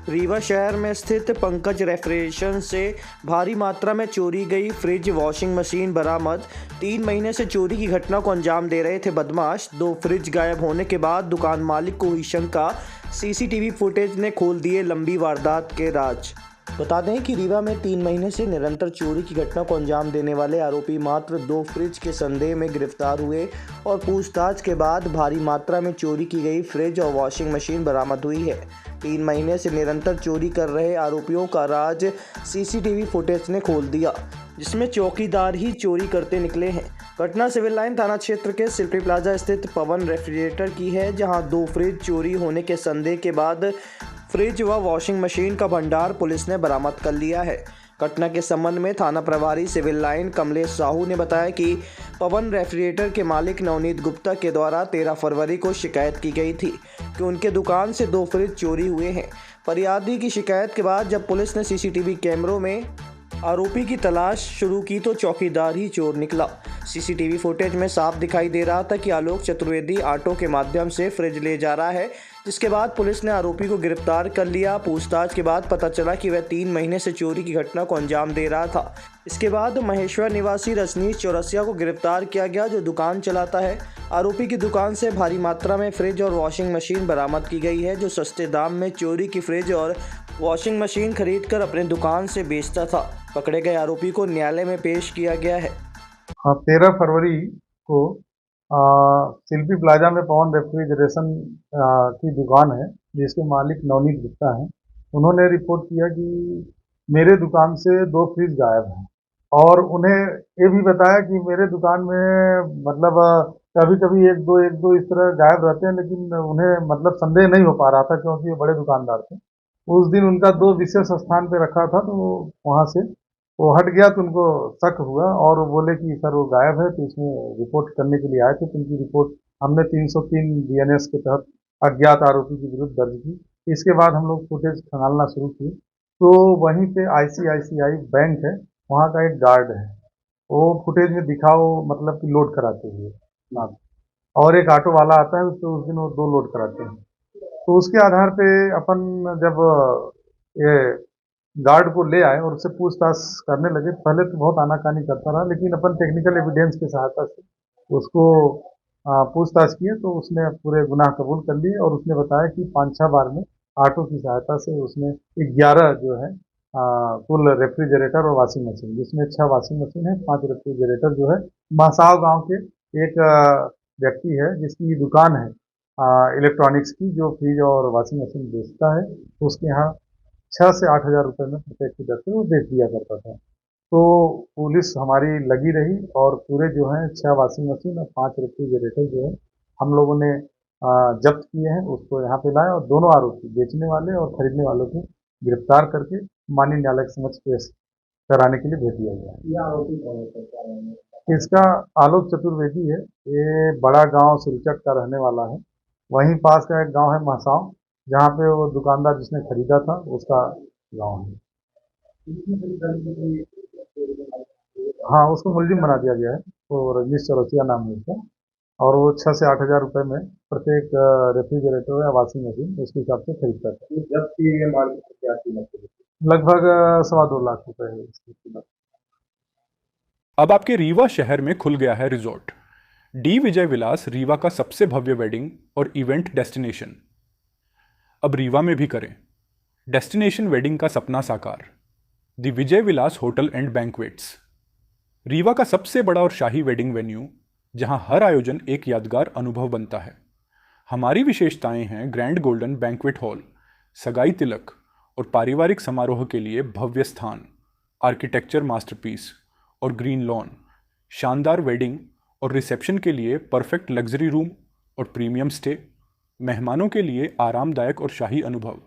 रीवा शहर में स्थित पंकज रेफ्रिजरेशन से भारी मात्रा में चोरी गई फ्रिज वॉशिंग मशीन बरामद। 3 महीने से चोरी की घटना को अंजाम दे रहे थे बदमाश। 2 फ्रिज गायब होने के बाद दुकान मालिक को हुई शंका। सीसीटीवी फुटेज ने खोल दिए लंबी वारदात के राज। बता दें कि रीवा में 3 महीने से निरंतर चोरी की घटना को अंजाम देने वाले आरोपी मात्र 2 फ्रिज के संदेह में गिरफ्तार हुए और पूछताछ के बाद भारी मात्रा में चोरी की गई फ्रिज और वॉशिंग मशीन बरामद हुई है। 3 महीने से निरंतर चोरी कर रहे आरोपियों का राज सीसीटीवी फुटेज ने खोल दिया, जिसमें चौकीदार ही चोरी करते निकले हैं। घटना सिविल लाइन थाना क्षेत्र के सिल्पी प्लाजा स्थित पवन रेफ्रिजरेटर की है, जहां 2 फ्रिज चोरी होने के संदेह के बाद फ्रिज व वॉशिंग मशीन का भंडार पुलिस ने बरामद कर लिया है। घटना के संबंध में थाना प्रभारी सिविल लाइन कमलेश साहू ने बताया कि पवन रेफ्रिजरेटर के मालिक नवनीत गुप्ता के द्वारा 13 फरवरी को शिकायत की गई थी कि उनके दुकान से 2 फ्रिज चोरी हुए हैं। फरियादी की शिकायत के बाद जब पुलिस ने सीसीटीवी कैमरों में आरोपी की तलाश शुरू की तो चौकीदार ही चोर निकला। सीसीटीवी फुटेज में साफ दिखाई दे रहा था कि आलोक चतुर्वेदी ऑटो के माध्यम से फ्रिज ले जा रहा है, जिसके बाद पुलिस ने आरोपी को गिरफ्तार कर लिया। पूछताछ के बाद पता चला कि वह 3 महीने से चोरी की घटना को अंजाम दे रहा था। इसके बाद महेश्वर निवासी रजनीश चौरसिया को गिरफ्तार किया गया, जो दुकान चलाता है। आरोपी की दुकान से भारी मात्रा में फ्रिज और वॉशिंग मशीन बरामद की गई है, जो सस्ते दाम में चोरी की फ्रिज और वॉशिंग मशीन खरीदकर अपने दुकान से बेचता था। पकड़े गए आरोपी को न्यायालय में पेश किया गया है। हाँ, 13 फरवरी को शिल्पी प्लाजा में पवन रेफ्रिजरेशन की दुकान है, जिसके मालिक नवनीत गुप्ता हैं। उन्होंने रिपोर्ट किया कि मेरे दुकान से 2 फ्रिज गायब हैं और उन्हें ये भी बताया कि मेरे दुकान में मतलब कभी कभी एक दो इस तरह गायब रहते हैं, लेकिन उन्हें मतलब संदेह नहीं हो पा रहा था क्योंकि ये बड़े दुकानदार थे। उस दिन उनका 2 विशेष स्थान पे रखा था, तो वहाँ से वो हट गया तो उनको शक हुआ और वो बोले कि सर वो गायब है, तो इसमें रिपोर्ट करने के लिए आए थे। तो उनकी रिपोर्ट हमने 303 बीएनएस के तहत अज्ञात आरोपी के विरुद्ध दर्ज की। इसके बाद हम लोग फुटेज खंगालना शुरू किए, तो वहीं पे आईसीआईसीआई बैंक है, वहाँ का एक गार्ड है, वो फुटेज में दिखा, वो मतलब कि लोड कराते हुए ना, और एक ऑटो वाला आता है, तो उस दिन वो 2 लोड कराते हैं। तो उसके आधार पे अपन जब ये गार्ड को ले आए और उससे पूछताछ करने लगे। पहले तो बहुत आनाकानी करता रहा, लेकिन अपन टेक्निकल एविडेंस की सहायता से उसको पूछताछ किए तो उसने पूरे गुनाह कबूल कर लिए और उसने बताया कि 5-6 बार में ऑटो की सहायता से उसने 11 जो है कुल रेफ्रिजरेटर और वॉशिंग मशीन, जिसमें 6 वॉशिंग मशीन है, 5 रेफ्रिजरेटर जो है, महासाव गांव के एक व्यक्ति है जिसकी दुकान है इलेक्ट्रॉनिक्स की, जो फ्रिज और वॉशिंग मशीन बेचता है, उसके यहाँ 6 से 8 हज़ार रुपये में प्रत्येक की दर से वो बेच दिया करता था। तो पुलिस हमारी लगी रही और पूरे जो हैं 6 वॉशिंग मशीन और 5 रेफ्रिजरेटर जो है हम लोगों ने जब्त किए हैं, उसको यहाँ पे लाए और दोनों आरोपी बेचने वाले और खरीदने वालों को गिरफ्तार करके माननीय न्यायालय के समक्ष पेश कराने के लिए भेज दिया गया है। ये आरोपी कौन है सर, क्या नाम है? इसका आलोक चतुर्वेदी है, ये बड़ा गांव सिलचट का रहने वाला है। वहीं पास का एक गांव है महसाव, जहाँ पे वो दुकानदार जिसने खरीदा था उसका गांव है। हाँ, उसको मुलजिम बना दिया गया है, तो रजनीश चौरसिया नाम है उसका, और वो 6 से 8 हज़ार रुपये में प्रत्येक रेफ्रिजरेटर या वॉशिंग मशीन उसके हिसाब से खरीदता था। जब किए गए माल की क्या कीमत है? लगभग 2.25 लाख रुपए है इसकी कीमत। अब आपके रीवा शहर में खुल गया है रिजॉर्ट डी विजय विलास, रीवा का सबसे भव्य वेडिंग और इवेंट डेस्टिनेशन। अब रीवा में भी करें डेस्टिनेशन वेडिंग का सपना साकार। The Vijay Vilas hotel and banquets, Rewa का सबसे बड़ा और शाही वेडिंग वेन्यू, जहां हर आयोजन एक यादगार अनुभव बनता है। हमारी विशेषताएं हैं ग्रैंड गोल्डन बैंक्वेट हॉल, सगाई तिलक और पारिवारिक समारोह के लिए भव्य स्थान, आर्किटेक्चर मास्टरपीस और ग्रीन लॉन, शानदार वेडिंग और रिसेप्शन के लिए परफेक्ट लग्जरी रूम और प्रीमियम स्टे, मेहमानों के लिए आरामदायक और शाही अनुभव,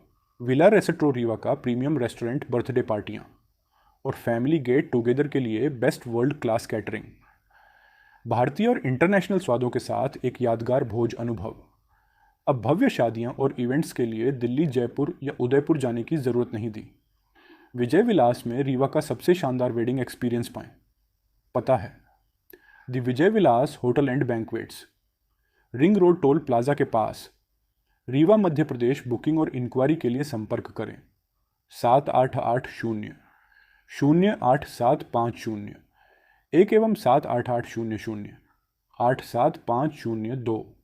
विला रेस्टोरेंट रीवा का प्रीमियम रेस्टोरेंट बर्थडे पार्टियाँ और फैमिली गेट टुगेदर के लिए बेस्ट वर्ल्ड क्लास कैटरिंग, भारतीय और इंटरनेशनल स्वादों के साथ एक यादगार भोज अनुभव। अब भव्य शादियां और इवेंट्स के लिए दिल्ली, जयपुर या उदयपुर जाने की ज़रूरत नहीं दी। विजय विलास में रीवा का सबसे शानदार वेडिंग एक्सपीरियंस पाएं। पता है the Vijay Vilas hotel and banquets, ring road toll plaza के पास, रीवा मध्य प्रदेश बुकिंग और इंक्वायरी के लिए संपर्क करें 788-0-08750 1 एवं 788-00-87502।